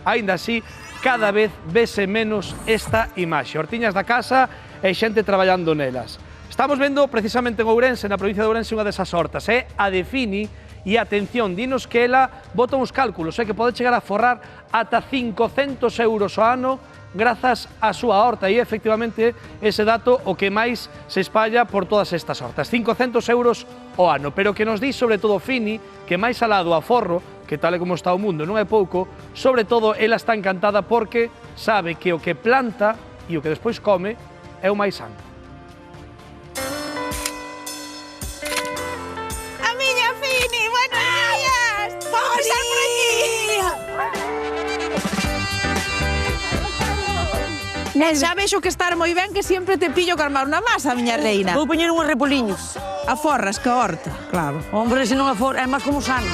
aínda así, cada vez vese menos esta imaxe. Hortiñas da casa e xente traballando nelas. Estamos vendo precisamente en Ourense, na provincia de Ourense, unha desas hortas, a de Fini, e atención, dinos que ela bota uns cálculos, que pode chegar a forrar ata 500 euros ao ano grazas á súa horta, e efectivamente ese dato o que máis se espalla por todas estas hortas, 500 euros ao ano, pero que nos di sobre todo Fini, que máis alá do aforro, que tal e como está o mundo non é pouco, sobre todo ela está encantada porque sabe que o que planta e o que despois come é o máis sano. A miña Fini, buenos días! Vou pasar por aquí! Xa vexo que estar moi ben, que sempre te pillo que armar unha masa, miña reina. Vou poñer unhos repoliños. Aforras que a horta, claro. Hombre, se non aforra, é máis como sano.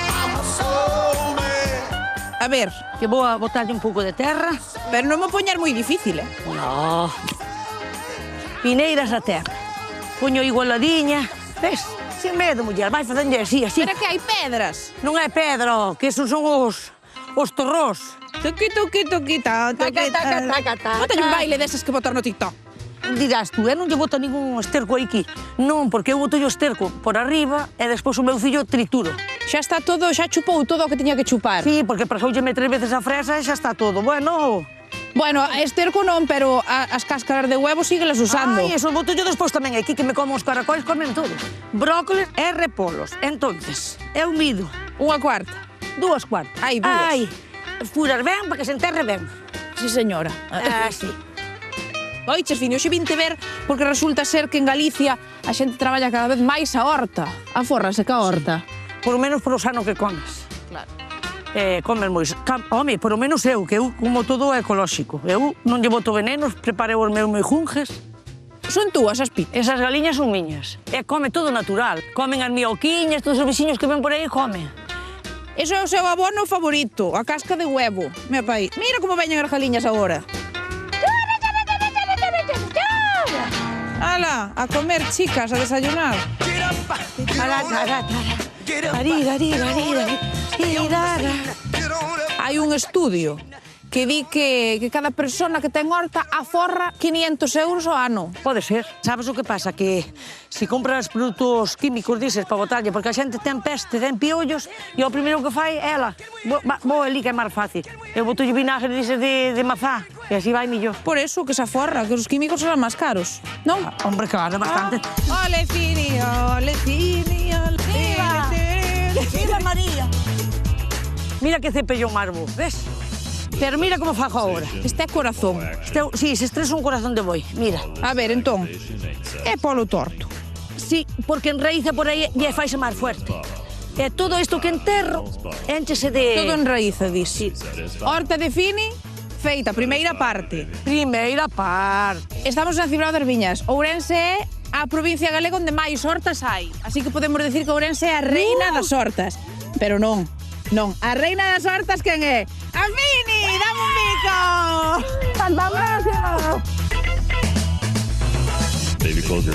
A ver, Que vou a botarlle un pouco de terra. pero non me poñer moi difícil, No. Pineiras a terra. Poño igualadiña. Ves? Sin medo, muller. Vai facendo así, así. Pero que hai pedras. Non é pedra, que esos son os torrós. Tuqui, tuqui, tuqui, ta, tuqui, ta. Bótalle un baile desas que botar no TikTok. Dirás tú, non lle boto ningún esterco aquí. Non, porque eu boto o esterco por arriba e despois o meu fillo trituro. Xa está todo, xa chupou todo o que tiña que chupar. Sí, porque pasoulleme 3 veces a fresa e xa está todo. Bueno... Bueno, esterco non, pero as cáscaras de huevo síguelas usando. Ai, eso boto yo despois tamén aquí, que me como os caracóis, comen todo. Brócolis e repolos. Entonces, eu mido Unha cuarta. 2 cuartas. Ai, 2. Ai, furas ben para que se enterre ben. Sí, señora. Sí. Oiches, Fini, hoxe vinte ver, porque resulta ser que en Galicia a xente traballa cada vez máis a horta. Afórrase ca horta. Por lo menos por o sano que comes. Claro. Comes moi... Home, por lo menos eu, que eu como todo é ecolóxico. Eu non lle boto venenos, preparei os meus mejunjes. Son túas as pitas. Esas galiñas son miñas. E come todo natural. Comen as miauquiñas, todos os veciños que ven por aí comen. Eso é o seu abono favorito, a casca de huevo. Meu pai, mira como veñen as galiñas agora. Ala, a comer, chicas, a desayunar. Hai un estudio que di que cada persona que ten horta aforra 500 euros ao ano. Pode ser. Sabes o que pasa? Que se compras produtos químicos dices para botarlle, porque a xente ten peste, ten piollos, e o primeiro que fai é ela. Vou ali que é máis fácil. Eu botolle vinagre dices de mazá, e así vai millor. Por eso que se aforra, que os químicos son máis caros, non? Hombre, claro, bastante. Ole, Fini, ole, Fini, ole, Viva María! Mira que cepellón marbo, ves? Pero mira como fajo agora. Este é corazón. Sí, se estresa un corazón de boi, mira. A ver, entón, é polo torto. Sí, porque enraíza por aí e faise máis fuerte. E todo isto que enterro, énchese de... Todo en raíz, dis. Sí. Horta de Fini, feita, primeira parte. Primeira parte. Estamos na Cibrao das Viñas. Ourense é a provincia galega onde máis hortas hai. Así que podemos decir que Ourense é a reina das hortas. Pero non, non. A reina das hortas quen é? A Fini! Dame un bico! ¡Hasta luego! Baby, close your